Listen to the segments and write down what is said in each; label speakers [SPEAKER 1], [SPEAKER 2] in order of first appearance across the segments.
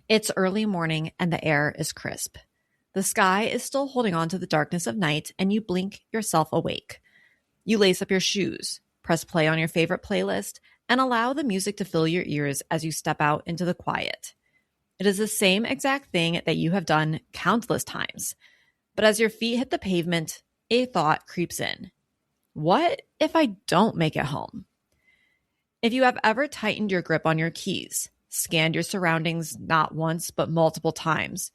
[SPEAKER 1] It's early morning and the air is crisp. The sky is still holding on to the darkness of night, and you blink yourself awake. You lace up your shoes, press play on your favorite playlist, and allow the music to fill your ears as you step out into the quiet. It is the same exact thing that you have done countless times. But as your feet hit the pavement, a thought creeps in. What if I don't make it home? If you have ever tightened your grip on your keys, scanned your surroundings not once but multiple times,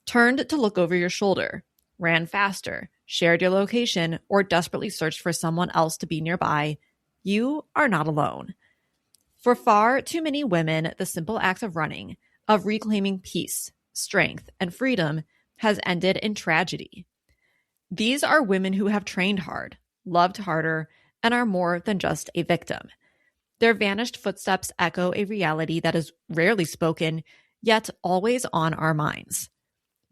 [SPEAKER 1] turned to look over your shoulder, ran faster, shared your location, or desperately searched for someone else to be nearby, you are not alone. For far too many women, the simple act of running, of reclaiming peace, strength, and freedom has ended in tragedy. These are women who have trained hard, loved harder, and are more than just a victim. Their vanished footsteps echo a reality that is rarely spoken, yet always on our minds.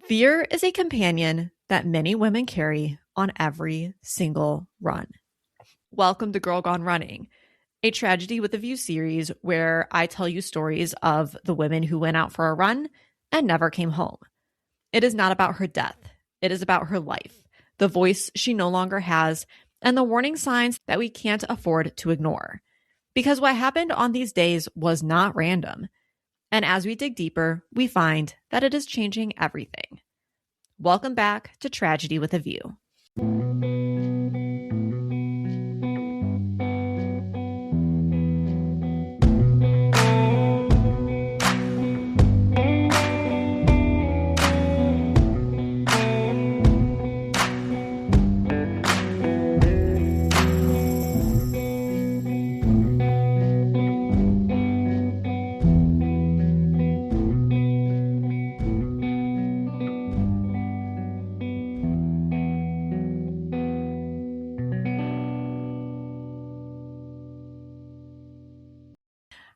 [SPEAKER 1] Fear is a companion that many women carry on every single run. Welcome to Girl Gone Running, a Tragedy with a View series where I tell you stories of the women who went out for a run and never came home. It is not about her death. It is about her life, the voice she no longer has, and the warning signs that we can't afford to ignore. Because what happened on these days was not random. And as we dig deeper, we find that it is changing everything. Welcome back to Tragedy with a View.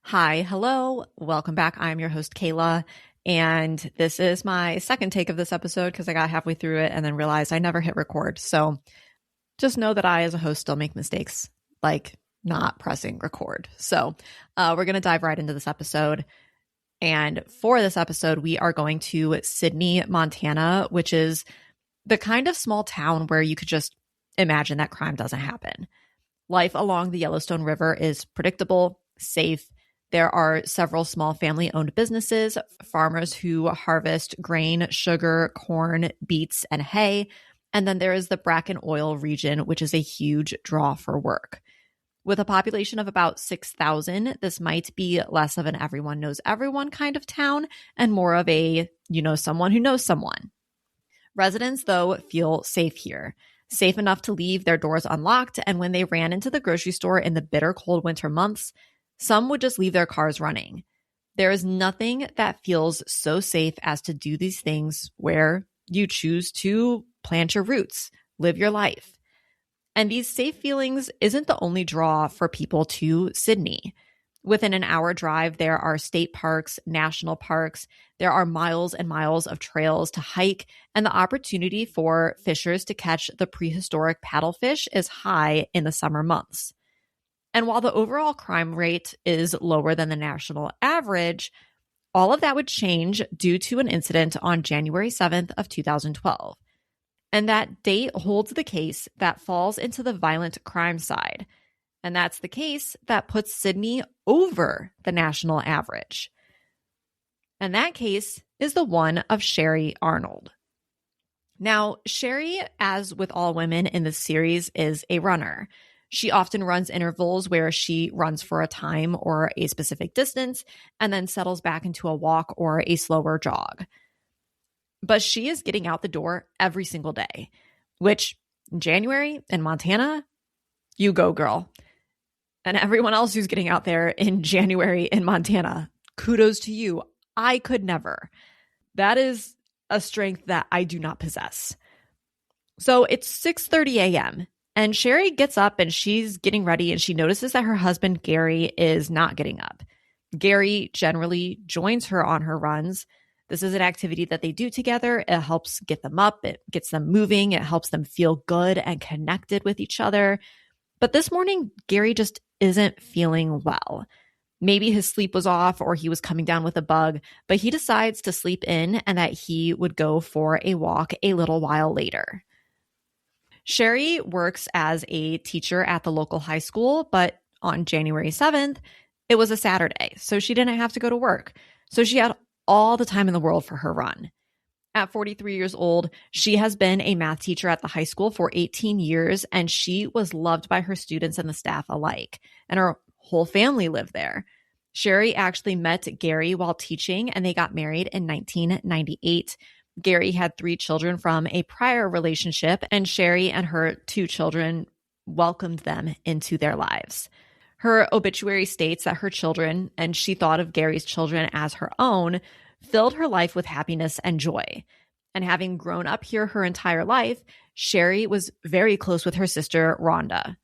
[SPEAKER 1] Hi, hello, welcome back. I'm your host, Kayla, and this is my second take of this episode because I got halfway through it and then realized I never hit record. So just know that I, as a host, still make mistakes, like not pressing record. So we're going to dive right into this episode. And for this episode, we are going to Sydney, Montana, which is the kind of small town where you could just imagine that crime doesn't happen. Life along the Yellowstone River is predictable, safe. There are several small family-owned businesses, farmers who harvest grain, sugar, corn, beets, and hay. And then there is the Bracken Oil region, which is a huge draw for work. With a population of about 6,000, this might be less of an everyone knows everyone kind of town and more of a someone who knows someone. Residents, though, feel safe here. Safe enough to leave their doors unlocked, and when they ran into the grocery store in the bitter cold winter months, some would just leave their cars running. There is nothing that feels so safe as to do these things where you choose to plant your roots, live your life. And these safe feelings isn't the only draw for people to Sydney. Within an hour drive, there are state parks, national parks. There are miles and miles of trails to hike, and the opportunity for fishers to catch the prehistoric paddlefish is high in the summer months. And while the overall crime rate is lower than the national average, all of that would change due to an incident on January 7th of 2012. And that date holds the case that falls into the violent crime side. And that's the case that puts Sydney over the national average. And that case is the one of Sherry Arnold. Now, Sherry, as with all women in this series, is a runner. She often runs intervals where she runs for a time or a specific distance and then settles back into a walk or a slower jog. But she is getting out the door every single day, which in January in Montana, you go, girl. And everyone else who's getting out there in January in Montana, kudos to you. I could never. That is a strength that I do not possess. So it's 6:30 a.m. and Sherry gets up and she's getting ready and she notices that her husband, Gary, is not getting up. Gary generally joins her on her runs. This is an activity that they do together. It helps get them up. It gets them moving. It helps them feel good and connected with each other. But this morning, Gary just isn't feeling well. Maybe his sleep was off or he was coming down with a bug, but he decides to sleep in and that he would go for a walk a little while later. Sherry works as a teacher at the local high school, but on January 7th, it was a Saturday, so she didn't have to go to work. So she had all the time in the world for her run. At 43 years old, she has been a math teacher at the high school for 18 years, and she was loved by her students and the staff alike, and her whole family lived there. Sherry actually met Gary while teaching, and they got married in 1998. Gary had 3 children from a prior relationship, and Sherry and her 2 children welcomed them into their lives. Her obituary states that her children, and she thought of Gary's children as her own, filled her life with happiness and joy. And having grown up here her entire life, Sherry was very close with her sister, Rhonda.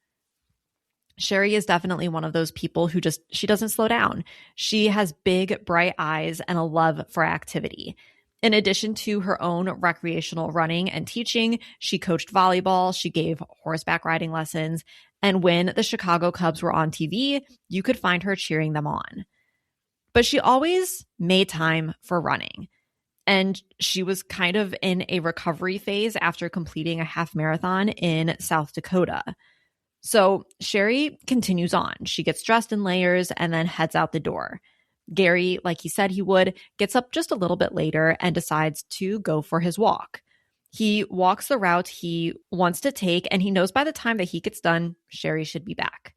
[SPEAKER 1] Sherry is definitely one of those people who she doesn't slow down. She has big, bright eyes and a love for activity. In addition to her own recreational running and teaching, she coached volleyball, she gave horseback riding lessons, and when the Chicago Cubs were on TV, you could find her cheering them on. But she always made time for running. And she was kind of in a recovery phase after completing a half marathon in South Dakota. So Sherry continues on. She gets dressed in layers and then heads out the door. Gary, like he said he would, gets up just a little bit later and decides to go for his walk. He walks the route he wants to take, and he knows by the time that he gets done, Sherry should be back.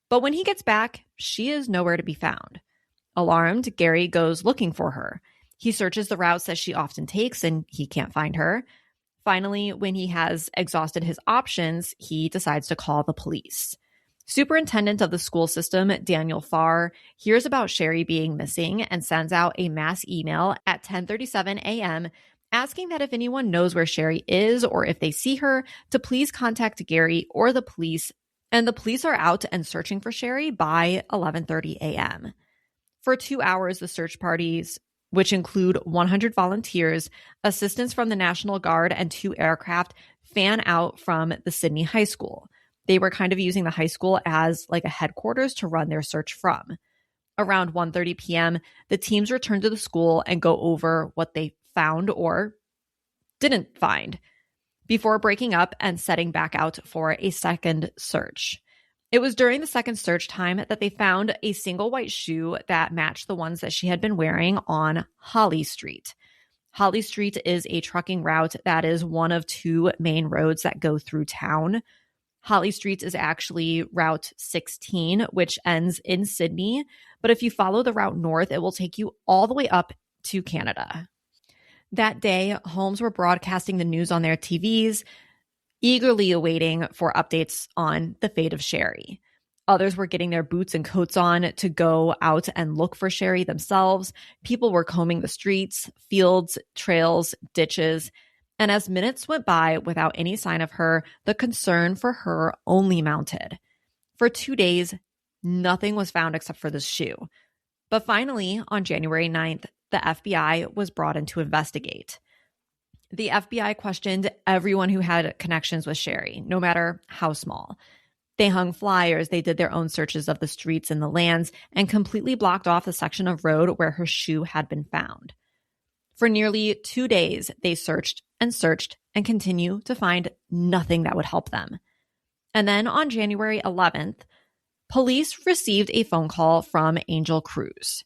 [SPEAKER 1] But when he gets back, she is nowhere to be found. Alarmed, Gary goes looking for her. He searches the routes that she often takes, and he can't find her. Finally, when he has exhausted his options, he decides to call the police. Superintendent of the school system, Daniel Farr, hears about Sherry being missing and sends out a mass email at 10:37 a.m. asking that if anyone knows where Sherry is or if they see her, to please contact Gary or the police. And the police are out and searching for Sherry by 11:30 a.m. For 2 hours, the search parties, which include 100 volunteers, assistance from the National Guard, and 2 aircraft, fan out from the Sydney High School. They were kind of using the high school as like a headquarters to run their search from. Around 1:30 p.m., the teams return to the school and go over what they found or didn't find before breaking up and setting back out for a second search. It was during the second search time that they found a single white shoe that matched the ones that she had been wearing on Holly Street. Holly Street is a trucking route that is one of 2 main roads that go through town. Holly Street is actually Route 16, which ends in Sydney. But if you follow the route north, it will take you all the way up to Canada. That day, homes were broadcasting the news on their TVs, eagerly awaiting for updates on the fate of Sherry. Others were getting their boots and coats on to go out and look for Sherry themselves. People were combing the streets, fields, trails, ditches. And as minutes went by without any sign of her, the concern for her only mounted. For 2 days, nothing was found except for this shoe. But finally, on January 9th, the FBI was brought in to investigate. The FBI questioned everyone who had connections with Sherry, no matter how small. They hung flyers, they did their own searches of the streets and the lands, and completely blocked off the section of road where her shoe had been found. For nearly 2 days, they searched and continue to find nothing that would help them. And then on January 11th, police received a phone call from Angel Cruz.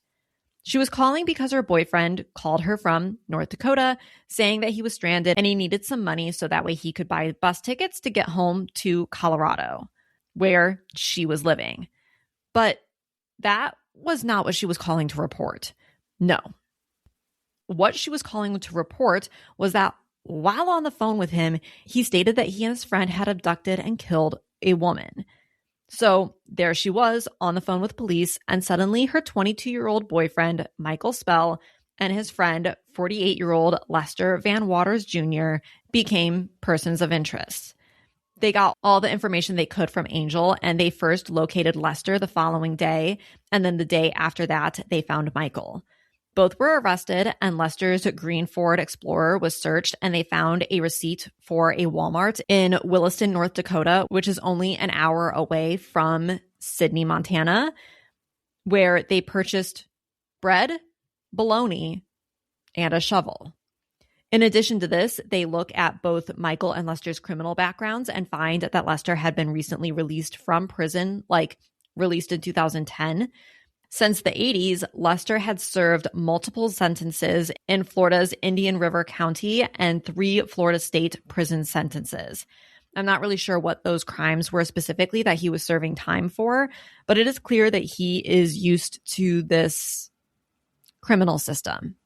[SPEAKER 1] She was calling because her boyfriend called her from North Dakota saying that he was stranded and he needed some money so that way he could buy bus tickets to get home to Colorado, where she was living. But that was not what she was calling to report. No. What she was calling to report was that while on the phone with him, he stated that he and his friend had abducted and killed a woman. So there she was on the phone with police, and suddenly her 22-year-old boyfriend, Michael Spell, and his friend, 48-year-old Lester Van Waters Jr., became persons of interest. They got all the information they could from Angel, and they first located Lester the following day, and then the day after that, they found Michael. Both were arrested, and Lester's green Ford Explorer was searched, and they found a receipt for a Walmart in Williston, North Dakota, which is only an hour away from Sydney, Montana. where they purchased bread, bologna, and a shovel. In addition to this, they look at both Michael and Lester's criminal backgrounds and find that Lester had been recently released from prison, like released in 2010. Since the 80s, Lester had served multiple sentences in Florida's Indian River County and 3 Florida state prison sentences. I'm not really sure what those crimes were specifically that he was serving time for, but it is clear that he is used to this criminal system.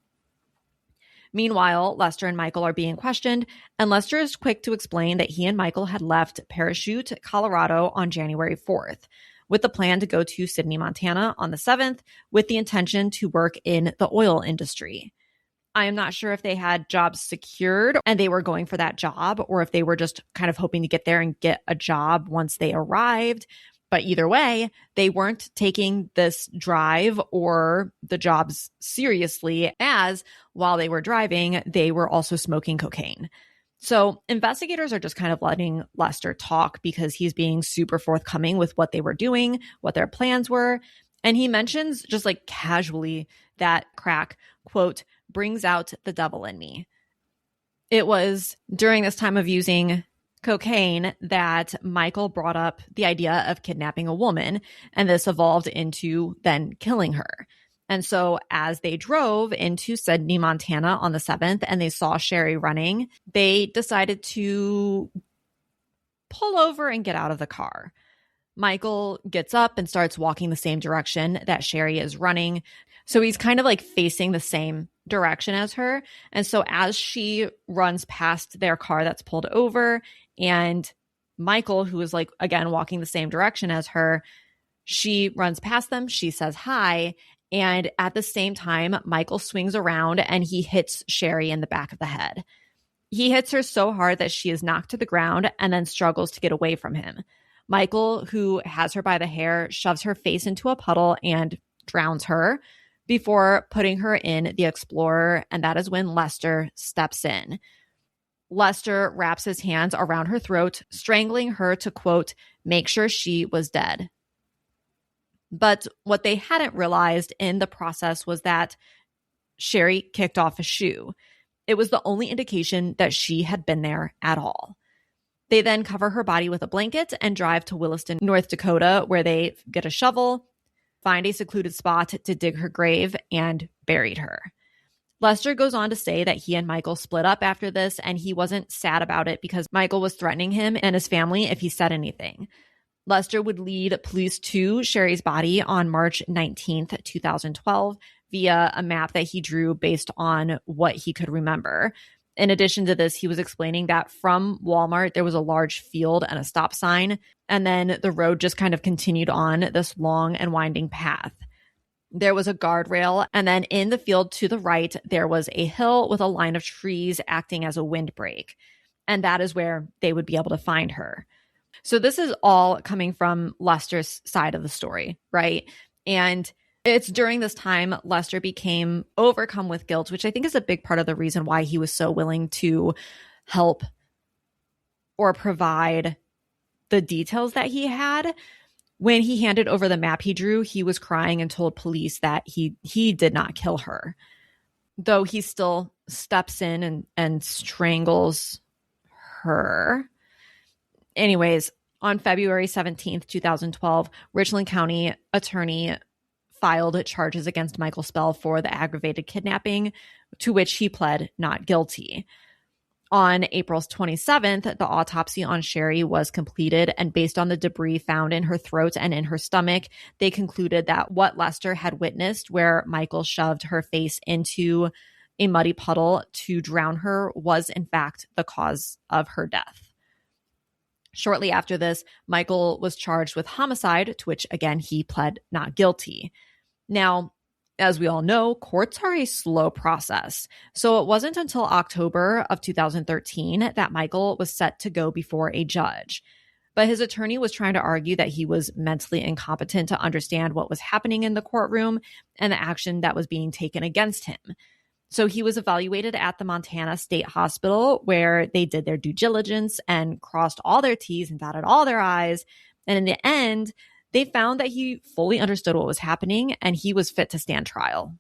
[SPEAKER 1] Meanwhile, Lester and Michael are being questioned, and Lester is quick to explain that he and Michael had left Parachute, Colorado on January 4th, with the plan to go to Sidney, Montana on the 7th, with the intention to work in the oil industry. I am not sure if they had jobs secured and they were going for that job, or if they were just kind of hoping to get there and get a job once they arrived. But either way, they weren't taking this drive or the jobs seriously, as while they were driving, they were also smoking cocaine. So investigators are just kind of letting Lester talk because he's being super forthcoming with what they were doing, what their plans were. And he mentions just like casually that crack, quote, brings out the devil in me. It was during this time of using cocaine that Michael brought up the idea of kidnapping a woman, and this evolved into then killing her. And so as they drove into Sidney, Montana on the 7th and they saw Sherry running, they decided to pull over and get out of the car. Michael gets up and starts walking the same direction that Sherry is running. So he's kind of like facing the same direction as her. And so as she runs past their car that's pulled over, and Michael, who is like, again, walking the same direction as her, she runs past them. She says hi. And at the same time, Michael swings around and he hits Sherry in the back of the head. He hits her so hard that she is knocked to the ground and then struggles to get away from him. Michael, who has her by the hair, shoves her face into a puddle and drowns her before putting her in the Explorer. And that is when Lester steps in. Lester wraps his hands around her throat, strangling her to, quote, make sure she was dead. But what they hadn't realized in the process was that Sherry kicked off a shoe. It was the only indication that she had been there at all. They then cover her body with a blanket and drive to Williston, North Dakota, where they get a shovel, find a secluded spot to dig her grave, and buried her. Lester goes on to say that he and Michael split up after this, and he wasn't sad about it because Michael was threatening him and his family if he said anything. Lester would lead police to Sherry's body on March 19th, 2012, via a map that he drew based on what he could remember. In addition to this, he was explaining that from Walmart, there was a large field and a stop sign, and then the road just kind of continued on this long and winding path. There was a guardrail, and then in the field to the right, there was a hill with a line of trees acting as a windbreak. And that is where they would be able to find her. So this is all coming from Lester's side of the story, right? And it's during this time Lester became overcome with guilt, which I think is a big part of the reason why he was so willing to help or provide the details that he had. When he handed over the map he drew, he was crying and told police that he did not kill her, though he still steps in and strangles her. Anyways, on February 17th, 2012, Richland County attorney filed charges against Michael Spell for the aggravated kidnapping, to which he pled not guilty. On April 27th, the autopsy on Sherry was completed, and based on the debris found in her throat and in her stomach, they concluded that what Lester had witnessed, where Michael shoved her face into a muddy puddle to drown her, was in fact the cause of her death. Shortly after this, Michael was charged with homicide, to which, again, he pled not guilty. Now, as we all know, courts are a slow process. So it wasn't until October of 2013 that Michael was set to go before a judge. But his attorney was trying to argue that he was mentally incompetent to understand what was happening in the courtroom and the action that was being taken against him. So he was evaluated at the Montana State Hospital, where they did their due diligence and crossed all their T's and dotted all their I's. And in the end, They found that he fully understood what was happening and he was fit to stand trial.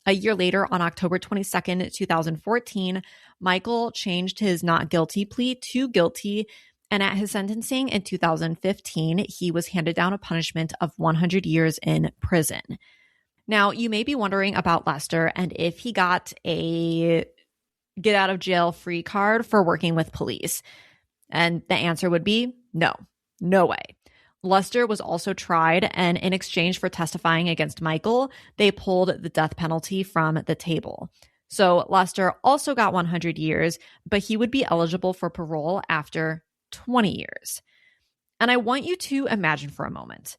[SPEAKER 1] A year later, on October 22nd, 2014, Michael changed his not guilty plea to guilty, and at his sentencing in 2015, he was handed down a punishment of 100 years in prison. Now, you may be wondering about Lester and if he got a get out of jail free card for working with police. And the answer would be no way. Lester was also tried, and in exchange for testifying against Michael, they pulled the death penalty from the table. So Lester also got 100 years, but he would be eligible for parole after 20 years. And I want you to imagine for a moment.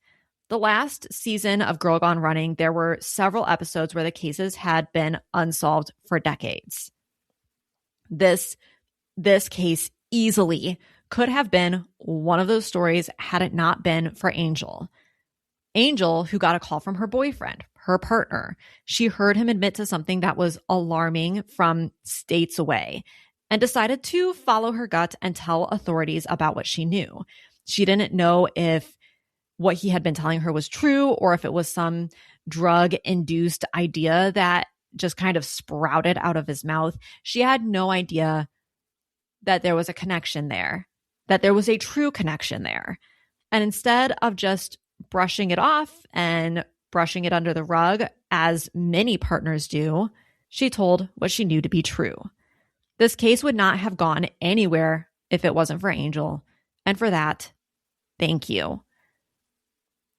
[SPEAKER 1] The last season of Girl Gone Running, there were several episodes where the cases had been unsolved for decades. This case easily could have been one of those stories had it not been for Angel. Angel, who got a call from her boyfriend, her partner. She heard him admit to something that was alarming from states away and decided to follow her gut and tell authorities about what she knew. She didn't know if what he had been telling her was true or if it was some drug-induced idea that just kind of sprouted out of his mouth. She had no idea that there was a connection there, that there was a true connection there. And instead of just brushing it off and brushing it under the rug, as many partners do, she told what she knew to be true. This case would not have gone anywhere if it wasn't for Angel. And for that, thank you.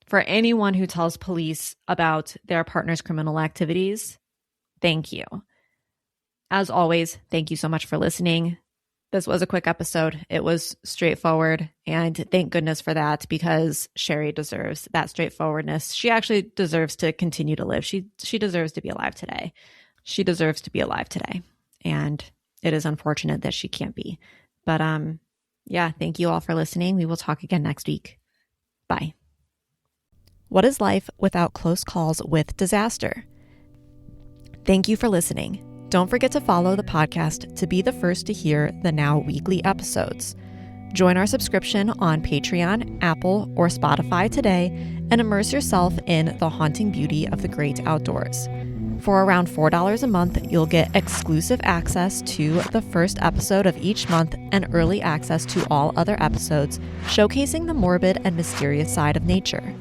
[SPEAKER 1] For anyone who tells police about their partner's criminal activities, thank you. As always, thank you so much for listening. This was a quick episode. It was straightforward, and thank goodness for that, because Sherry deserves that straightforwardness. She actually deserves to continue to live. She deserves to be alive today. She deserves to be alive today, and it is unfortunate that she can't be. But yeah, thank you all for listening. We will talk again next week. Bye. What is life without close calls with disaster? Thank you for listening. Don't forget to follow the podcast to be the first to hear the now weekly episodes. Join our subscription on Patreon, Apple, or Spotify today and immerse yourself in the haunting beauty of the great outdoors. For around $4 a month, you'll get exclusive access to the first episode of each month and early access to all other episodes, showcasing the morbid and mysterious side of nature.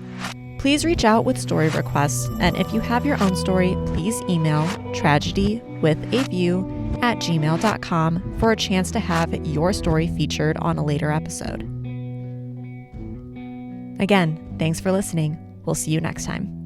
[SPEAKER 1] Please reach out with story requests, and if you have your own story, please email tragedywithaview@gmail.com for a chance to have your story featured on a later episode. Again, thanks for listening. We'll see you next time.